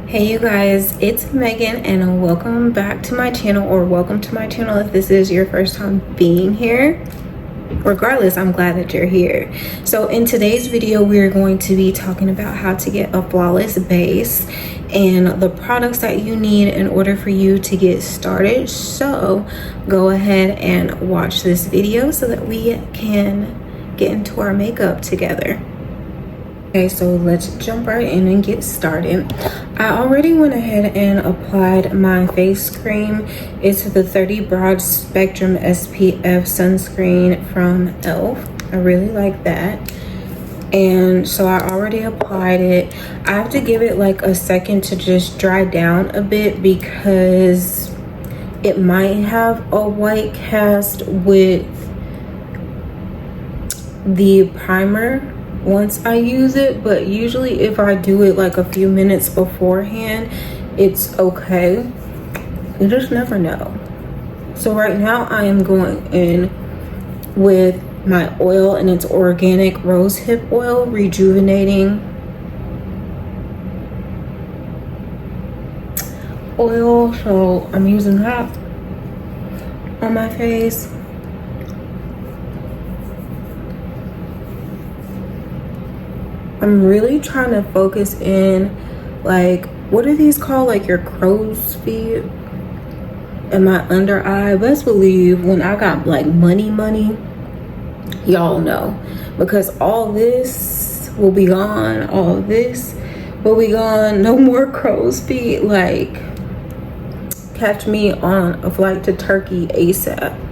Hey you guys, it's Megan and welcome back to my channel, or welcome to my channel if this is your first time being here. Regardless, I'm glad that you're here. So in today's video, we're going to be talking about how to get a flawless base and the products that you need in order for you to get started. So go ahead and watch this video so that we can get into our makeup together. Okay, so let's jump right in and get started. I already went ahead and applied my face cream. It's the 30 Broad Spectrum SPF sunscreen from e.l.f. I really like that. And so I already applied it. I have to give it like a second to just dry down a bit because it might have a white cast with the primer once I use it, but usually if I do it like a few minutes beforehand, it's okay. You just never know. So right now I am going in with my oil, and it's organic rosehip oil, rejuvenating oil. So I'm using that on my face. I'm really trying to focus in, like, what are these called? Like your crow's feet and my under eye. Best believe when I got like money, y'all know, because all this will be gone. All this will be gone. No more crow's feet. Like, catch me on a flight to Turkey ASAP,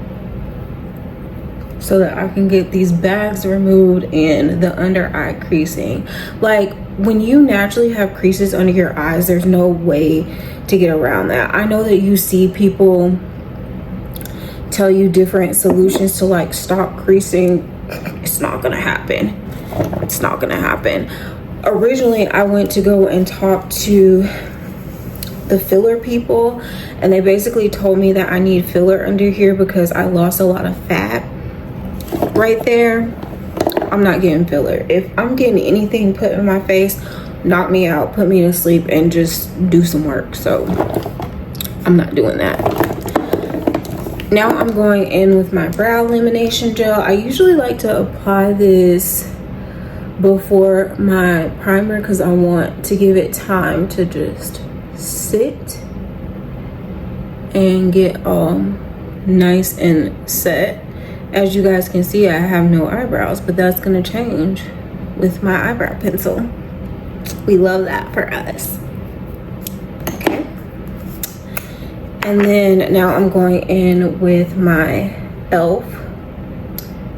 so that I can get these bags removed and the under eye creasing. Like, when you naturally have creases under your eyes, there's no way to get around that. I know that you see people tell you different solutions to like stop creasing. It's not gonna happen. It's not gonna happen. Originally, I went to go and talk to the filler people, and they basically told me that I need filler under here because I lost a lot of fat right there. I'm not getting filler. If I'm getting anything put in my face, knock me out, put me to sleep, and just do some work. So I'm not doing that. Now I'm going in with my brow lamination gel. I usually like to apply this before my primer because I want to give it time to just sit and get all nice and set. As you guys can see, I have no eyebrows, but that's gonna change with my eyebrow pencil. We love that for us. Okay. And then now I'm going in with my e.l.f.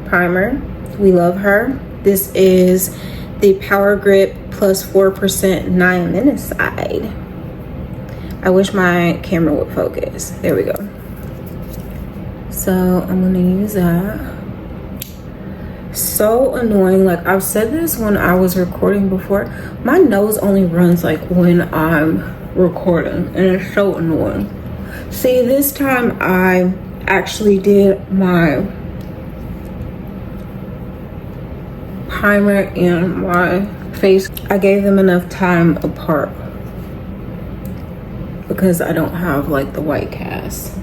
primer. We love her. This is the Power Grip plus 4% niacinamide. I wish my camera would focus. There we go. So I'm gonna use that. So annoying. Like, I've said this when I was recording before, my nose only runs like when I'm recording, and it's so annoying. See, this time I actually did my primer and my face. I gave them enough time apart because I don't have like the white cast.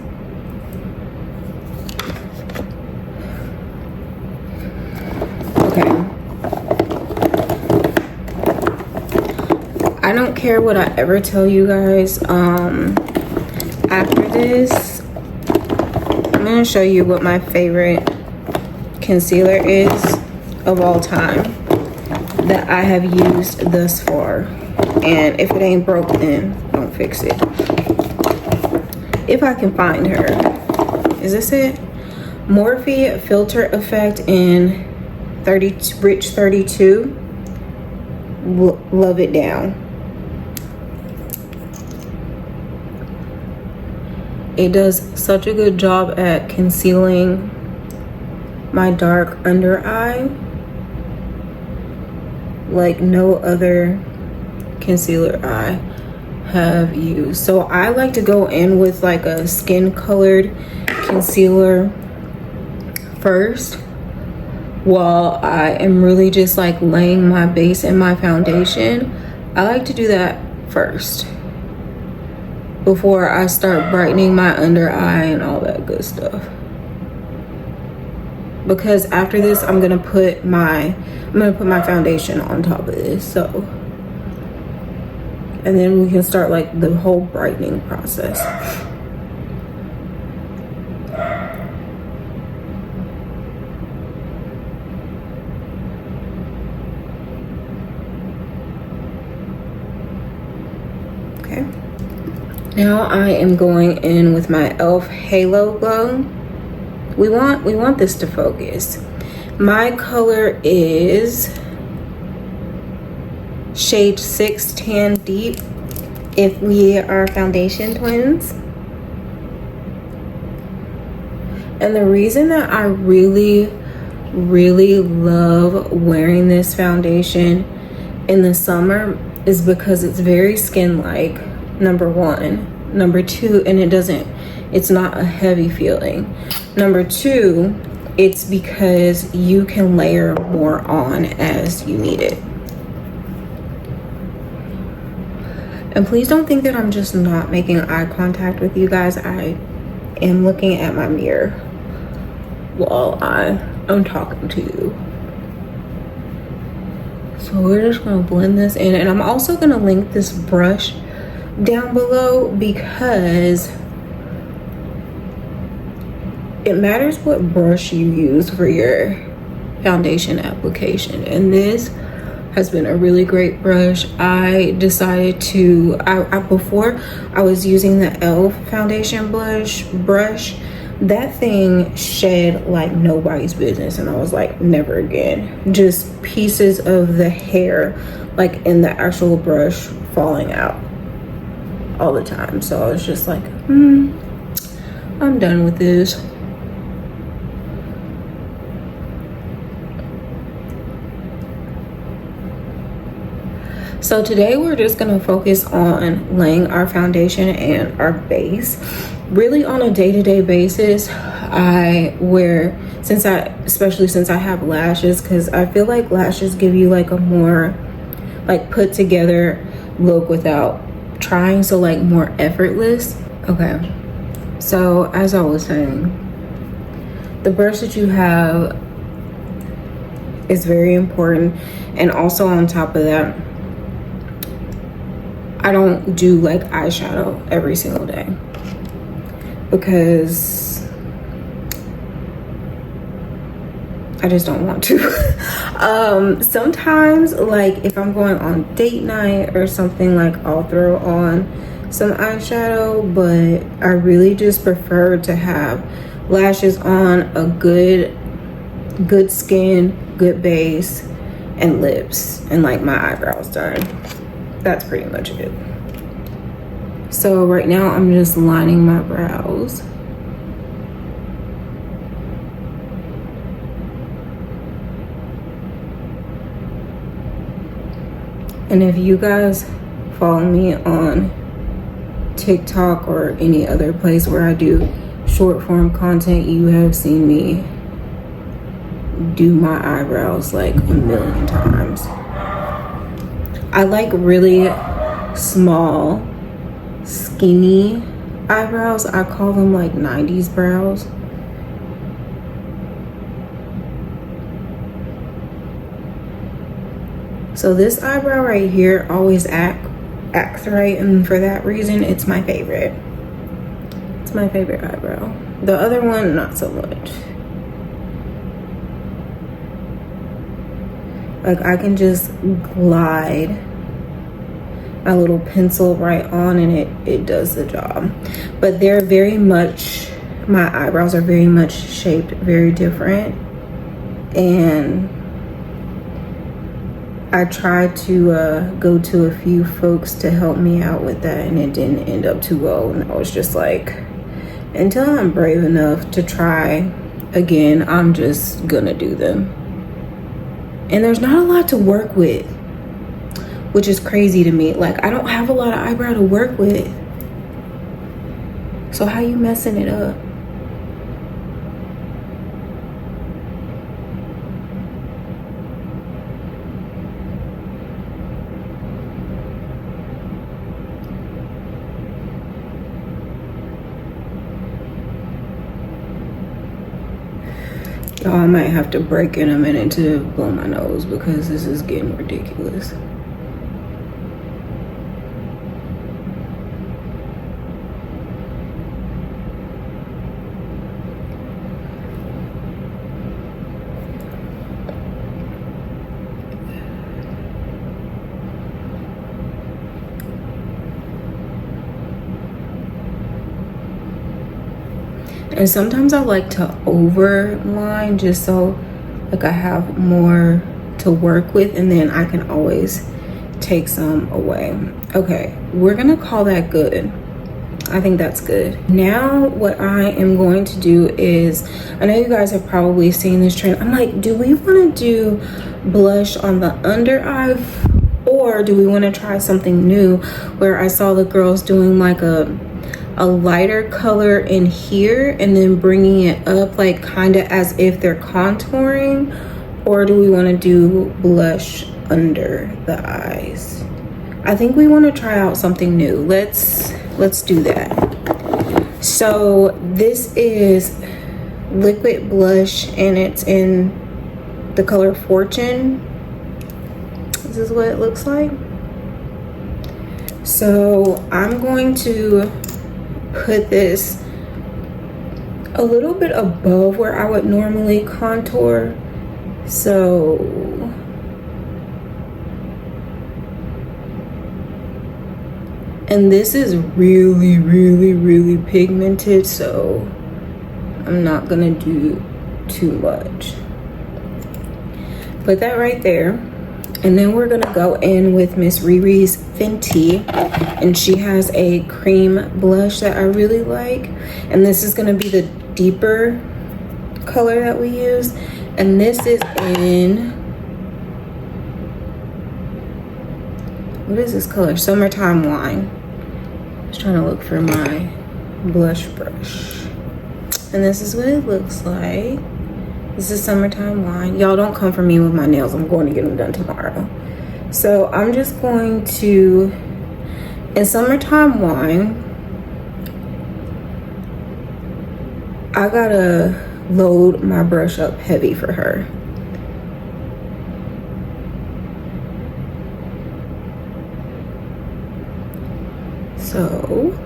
I don't care what I ever tell you guys. After this, I'm gonna show you what my favorite concealer is of all time that I have used thus far. And if it ain't broke, then don't fix it. If I can find her. Is this it? Morphe Filter Effect in Rich 32. Love it down. It does such a good job at concealing my dark under eye like no other concealer I have used. So I like to go in with like a skin colored concealer first while I am really just like laying my base and my foundation. I like to do that first before I start brightening my under eye and all that good stuff. Because after this, I'm gonna put my foundation on top of this. So, and then we can start like the whole brightening process. Okay. Now I am going in with my e.l.f. Halo Glow. We want this to focus. My color is shade 6 Tan Deep, if we are foundation twins. And the reason that I really love wearing this foundation in the summer is because it's very skin-like, number one. Number two, and it's not a heavy feeling. Number two, it's because you can layer more on as you need it. And please don't think that I'm just not making eye contact with you guys. I am looking at my mirror while I'm talking to you. So we're just gonna blend this in, and I'm also gonna link this brush down below because it matters what brush you use for your foundation application. And this has been a really great brush. I decided to, before I was using the e.l.f. foundation brush, that thing shed like nobody's business, and I was like, never again. Just pieces of the hair like in the actual brush falling out all the time. So I was just like, I'm done with this. So today we're just gonna focus on laying our foundation and our base. Really on a day-to-day basis, I wear, especially since I have lashes, because I feel like lashes give you like a more like put together look without trying, so like more effortless. Okay, so as I was saying, the brush that you have is very important. And also on top of that, I don't do like eyeshadow every single day because I just don't want to. Sometimes, like if I'm going on date night or something, like I'll throw on some eyeshadow, but I really just prefer to have lashes on, a good skin, good base, and lips, and like my eyebrows done. That's pretty much it. So right now I'm just lining my brows. And if you guys follow me on TikTok or any other place where I do short form content, you have seen me do my eyebrows like a million times. I like really small, skinny eyebrows. I call them like 90s brows. So this eyebrow right here always acts right, and for that reason, it's my favorite. It's my favorite eyebrow. The other one, not so much. Like I can just glide my little pencil right on and it does the job. But they're very much, my eyebrows are very much shaped very different. And I tried to go to a few folks to help me out with that, and it didn't end up too well. And I was just like, until I'm brave enough to try again, I'm just gonna do them. And there's not a lot to work with, which is crazy to me. Like, I don't have a lot of eyebrow to work with. So how you messing it up? Y'all, I might have to break in a minute to blow my nose because this is getting ridiculous. And sometimes I like to overline just so like I have more to work with, and then I can always take some away. Okay, we're gonna call that good. I think that's good. Now what I am going to do is, I know you guys have probably seen this trend. I'm like, do we want to do blush on the under eye, or do we want to try something new where I saw the girls doing like a lighter color in here and then bringing it up like kind of as if they're contouring? Or do we want to do blush under the eyes? I think we want to try out something new. Let's do that. So this is liquid blush and it's in the color Fortune. This is what it looks like. So I'm going to put this a little bit above where I would normally contour. So and this is really pigmented, so I'm not gonna do too much. Put that right there. And then we're gonna go in with Miss Riri's Fenty, and she has a cream blush that I really like. And this is gonna be the deeper color that we use. And this is in, what is this color? Summertime Wine. I was trying to look for my blush brush. And this is what it looks like. This is Summertime Wine. Y'all don't come for me with my nails. I'm going to get them done tomorrow. So I'm just going to, in Summertime Wine, I gotta load my brush up heavy for her. So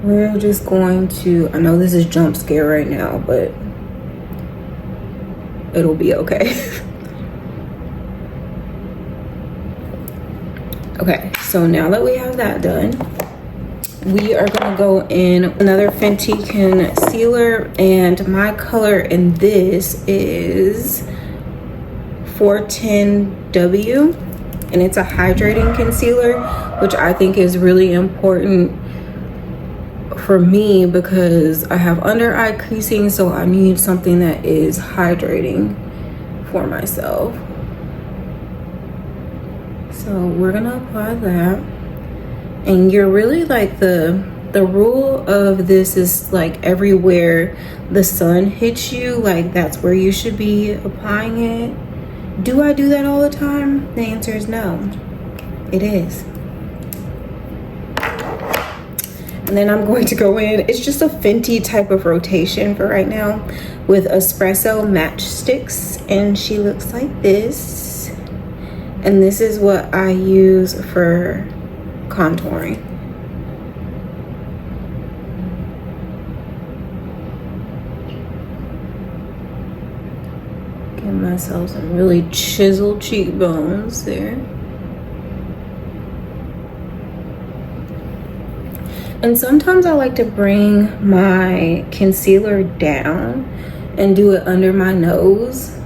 we're just going to, I know this is jump scare right now, but it'll be okay. Okay, so now that we have that done, we are gonna go in another Fenty concealer, and my color in this is 410W, and it's a hydrating concealer, which I think is really important for me because I have under eye creasing, so I need something that is hydrating for myself. So we're gonna apply that, and you're really like the rule of this is like everywhere the sun hits you, like that's where you should be applying it. Do I do that all the time? The answer is no. It is. And then I'm going to go in, it's just a Fenty type of rotation for right now, with espresso matchsticks, and she looks like this. And this is what I use for contouring. Give myself some really chiseled cheekbones there. And sometimes I like to bring my concealer down and do it under my nose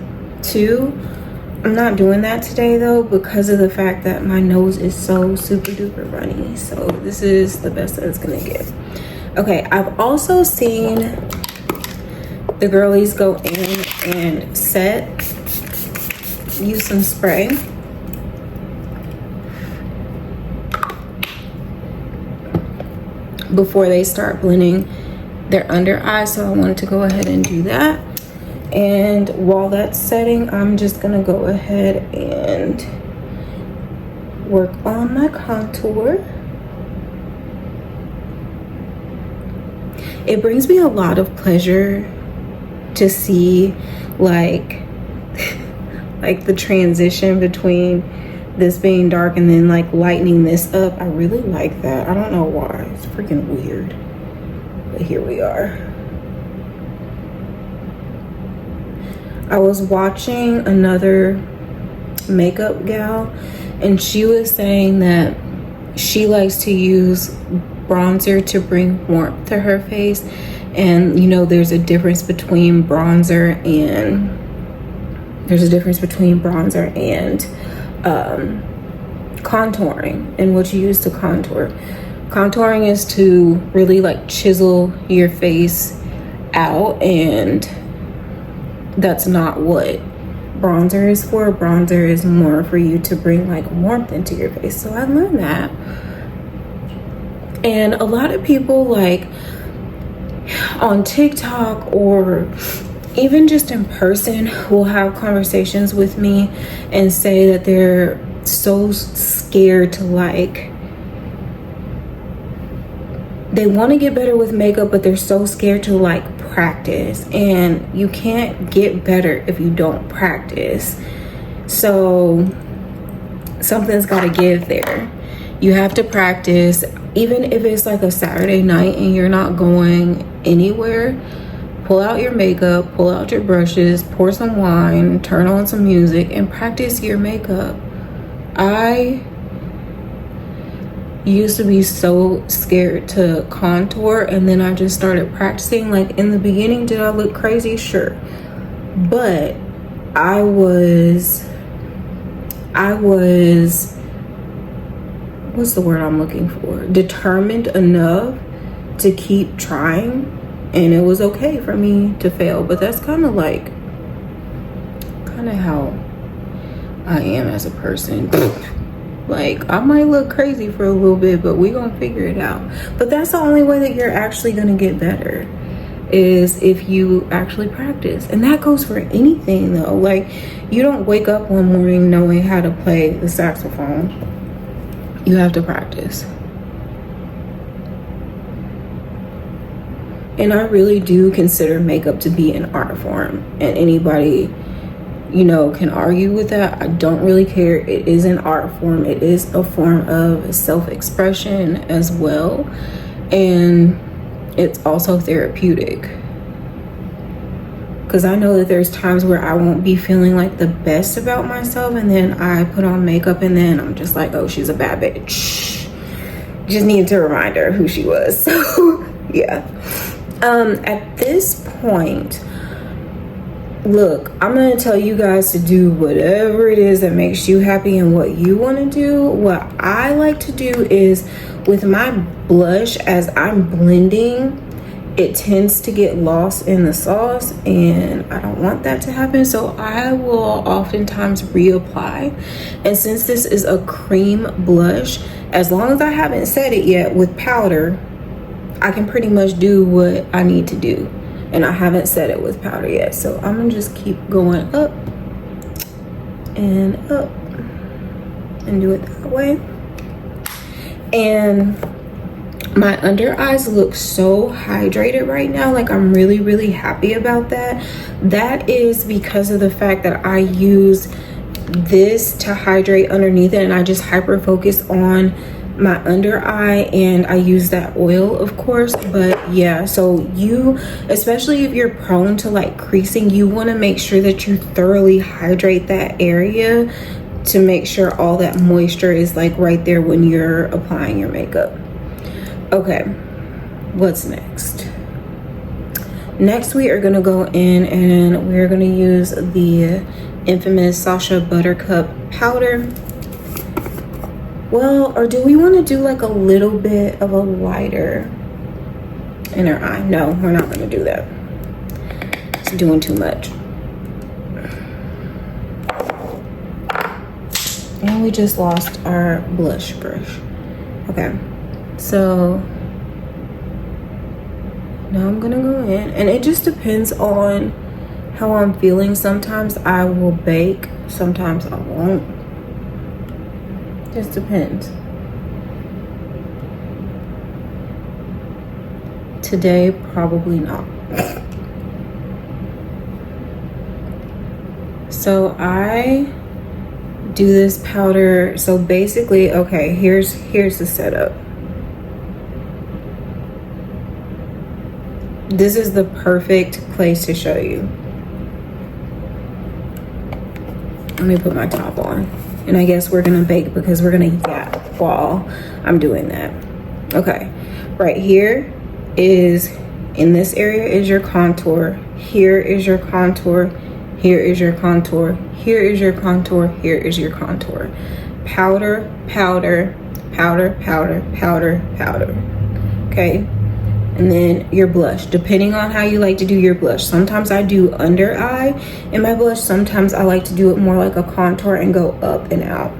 too. I'm not doing that today though because of the fact that my nose is so super duper runny. So this is the best that it's gonna get. Okay, I've also seen the girlies go in and use some spray. Before they start blending their under eye, so I wanted to go ahead and do that. And while that's setting, I'm just gonna go ahead and work on my contour. It brings me a lot of pleasure to see like like the transition between this being dark and then like lightening this up. I really like that. I don't know why. It's freaking weird. But here we are. I was watching another makeup gal, and she was saying that she likes to use bronzer to bring warmth to her face. And you know, there's a difference between bronzer and contouring, and what you use to contour. Contouring is to really like chisel your face out, and that's not what bronzer is for. Bronzer is more for you to bring like warmth into your face. So I learned that. And a lot of people like on TikTok or even just in person will have conversations with me and say that they're so scared to like, they want to get better with makeup, but they're so scared to like practice. And you can't get better if you don't practice. So something's got to give there. You have to practice. Even if it's like a Saturday night and you're not going anywhere, pull out your makeup, pull out your brushes, pour some wine, turn on some music, and practice your makeup. I used to be so scared to contour, and then I just started practicing. Like in the beginning, did I look crazy? Sure. But I was what's the word I'm looking for? Determined enough to keep trying, and it was okay for me to fail. But that's kind of how I am as a person. Like, I might look crazy for a little bit, but we gonna figure it out. But that's the only way that you're actually gonna get better, is if you actually practice. And that goes for anything though. Like, you don't wake up one morning knowing how to play the saxophone. You have to practice. And I really do consider makeup to be an art form, and anybody, you know, can argue with that. I don't really care. It is an art form. It is a form of self-expression as well, and it's also therapeutic. Because I know that there's times where I won't be feeling like the best about myself, and then I put on makeup and then I'm just like, oh, she's a bad bitch. Just needed to remind her who she was. So yeah. At this point, look, I'm gonna tell you guys to do whatever it is that makes you happy and what you want to do. What I like to do is, with my blush, as I'm blending, it tends to get lost in the sauce, and I don't want that to happen. So I will oftentimes reapply. And since this is a cream blush, as long as I haven't set it yet with powder, I can pretty much do what I need to do. And I haven't set it with powder yet. So I'm gonna just keep going up and up and do it that way. And my under eyes look so hydrated right now. Like, I'm really, really happy about that. That is because of the fact that I use this to hydrate underneath it, and I just hyper focus on my under eye, and I use that oil, of course. But yeah, so you, especially if you're prone to like creasing, you want to make sure that you thoroughly hydrate that area to make sure all that moisture is like right there when you're applying your makeup. Okay, what's next? Next, we are gonna go in and we're gonna use the infamous Sacha Buttercup powder. Well, or do we want to do like a little bit of a lighter inner eye? No, we're not going to do that. It's doing too much. And we just lost our blush brush. Okay, so now I'm going to go in, and it just depends on how I'm feeling. Sometimes I will bake, sometimes I won't. Just depends. Today, probably not. So I do this powder. So basically, okay, here's the setup. This is the perfect place to show you. Let me put my top on. And I guess we're gonna bake because we're gonna yap while I'm doing that. Okay, right here is, in this area is your contour. Here is your contour. Here is your contour. Here is your contour. Here is your contour. Powder, powder, powder, powder, powder, powder. Okay. And then your blush, depending on how you like to do your blush. Sometimes I do under eye in my blush. Sometimes I like to do it more like a contour and go up and out.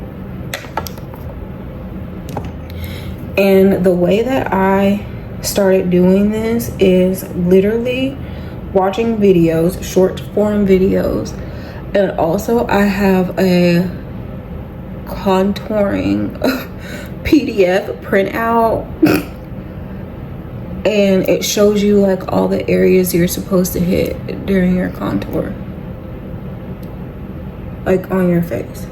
And the way that I started doing this is literally watching videos, short form videos. And also I have a contouring PDF printout. And it shows you like all the areas you're supposed to hit during your contour, like on your face.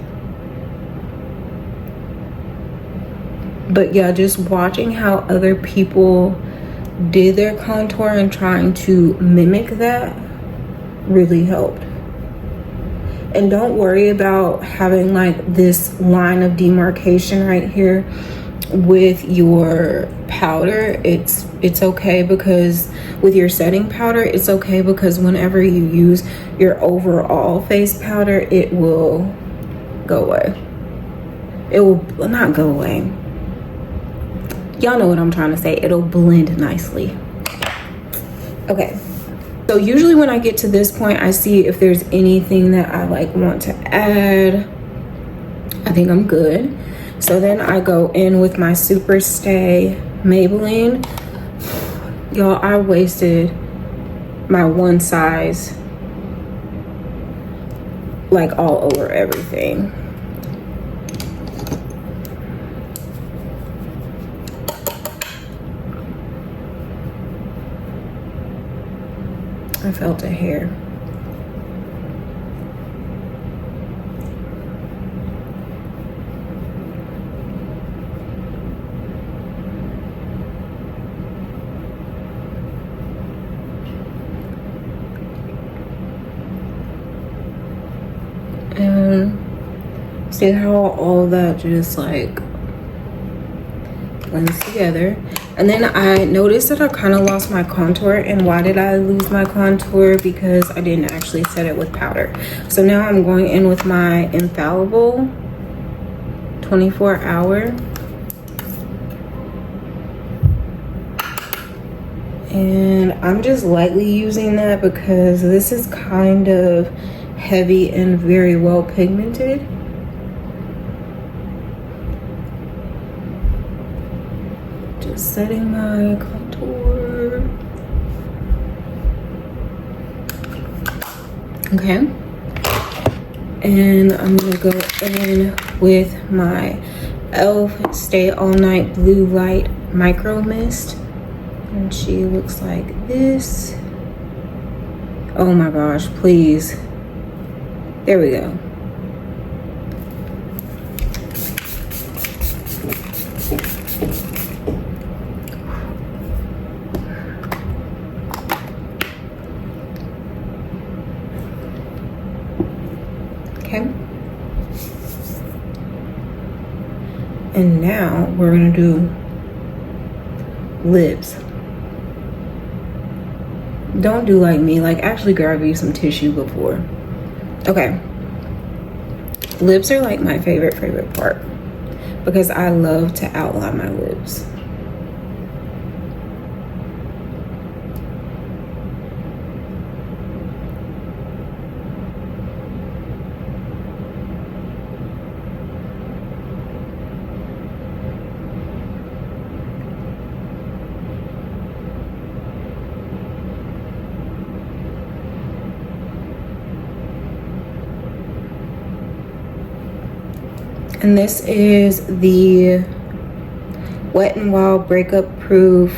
But yeah, just watching how other people did their contour and trying to mimic that really helped. And don't worry about having like this line of demarcation right here with your powder. It's okay, because with your setting powder, it's okay because whenever you use your overall face powder, it will go away. It will not go away. Y'all know what I'm trying to say. It'll blend nicely. Okay, so usually when I get to this point, I see if there's anything that I like want to add. I think I'm good. So then I go in with my Super Stay Maybelline. Y'all, I wasted my one size like all over everything. I felt a hair. And see how all that just like blends together. And then I noticed that I kind of lost my contour. And why did I lose my contour? Because I didn't actually set it with powder. So now I'm going in with my Infallible 24 hour. And I'm just lightly using that because this is kind of heavy and very well pigmented. Just setting my contour. Okay. And I'm gonna go in with my e.l.f. Stay All Night Blue Light Micro Mist. And she looks like this. Oh my gosh, please. There we go. Okay. And now we're gonna do lips. Don't do like me, like actually grab you some tissue before. Okay, lips are like my favorite part because I love to outline my lips. And this is the Wet n Wild Breakup Proof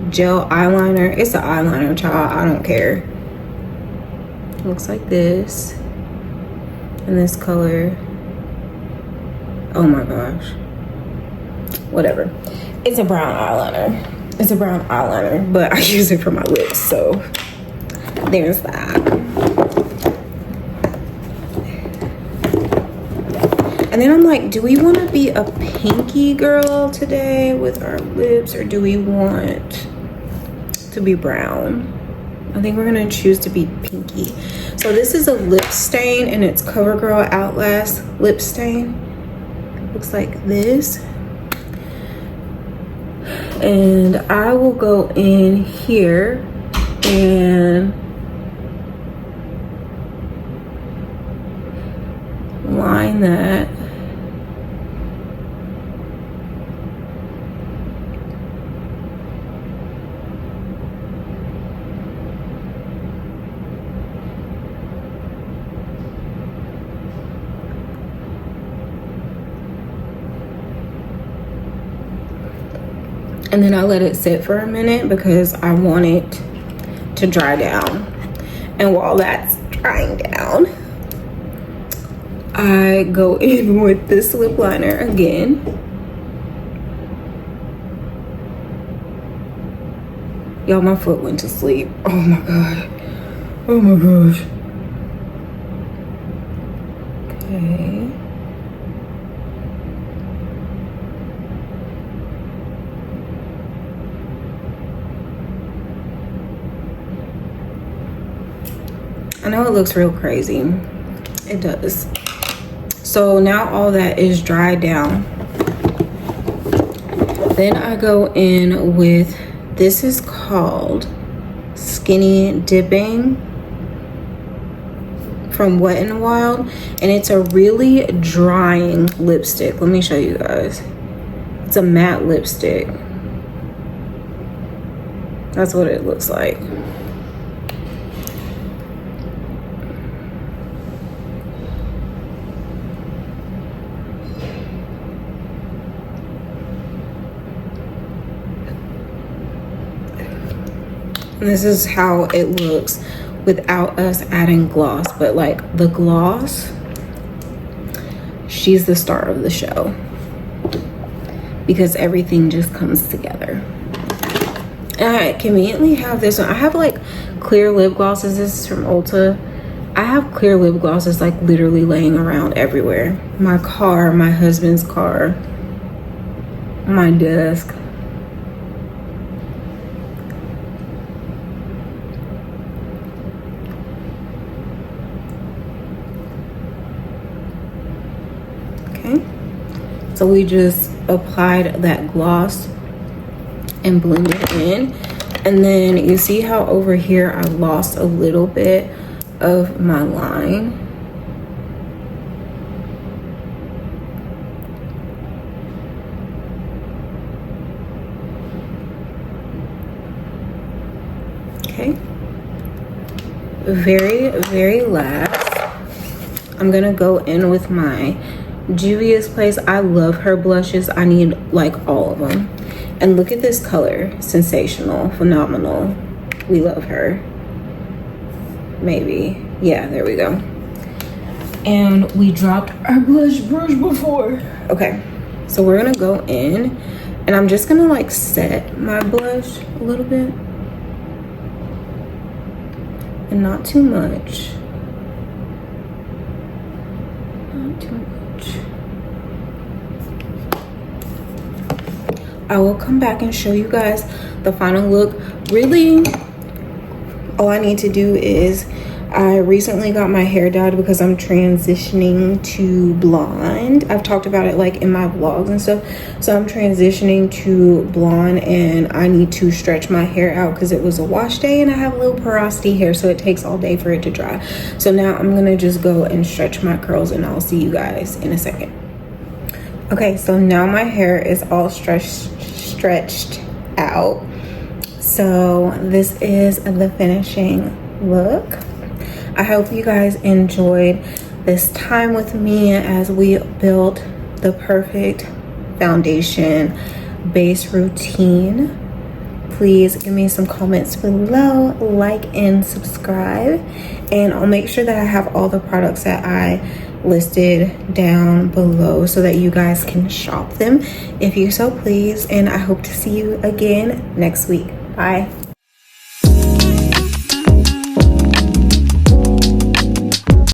Gel Eyeliner. It's an eyeliner, child. I don't care. It looks like this. in this color. Oh my gosh. Whatever. It's a brown eyeliner. It's a brown eyeliner, but I use it for my lips, so there's that. And then I'm like, do we want to be a pinky girl today with our lips, or do we want to be brown? I think we're gonna choose to be pinky. So this is a lip stain, and it's CoverGirl Outlast lip stain. Looks like this. And I will go in here and line that. And then I let it sit for a minute because I want it to dry down. And while that's drying down, I go in with this lip liner again. Y'all, my foot went to sleep. Oh my God. Oh my gosh. Okay. I know it looks real crazy. It does. So now all that is dried down. Then I go in with, this is called Skinny Dipping from Wet n Wild, and it's a really drying lipstick. Let me show you guys. It's a matte lipstick. That's what it looks like. And this is how it looks without us adding gloss. But like the gloss, she's the star of the show because everything just comes together. And I conveniently have this one. I have like clear lip glosses. This is from Ulta. I have clear lip glosses like literally laying around everywhere. My car, my husband's car, my desk. So we just applied that gloss and blended it in. And then you see how over here I lost a little bit of my line. Okay. Very last, I'm gonna go in with my Juvia's Place. I love her blushes. I need like all of them. And look at this color. Sensational, phenomenal. We love her. Maybe. Yeah, there we go. And we dropped our blush brush before. Okay, so we're gonna go in and I'm just gonna like set my blush a little bit. And not too much. Not too much. I will come back and show you guys the final look. Really, all I need to do is, I recently got my hair dyed because I'm transitioning to blonde. I've talked about it like in my vlogs and stuff. So I'm transitioning to blonde and I need to stretch my hair out because it was a wash day and I have a little porosity hair, so it takes all day for it to dry. So now I'm gonna just go and stretch my curls and I'll see you guys in a second. Okay, so now my hair is all stretched out. So this is the finishing look. I hope you guys enjoyed this time with me as we built the perfect foundation base routine. Please give me some comments below, like and subscribe, and I'll make sure that I have all the products that I listed down below so that you guys can shop them if you so please. And I hope to see you again next week. Bye.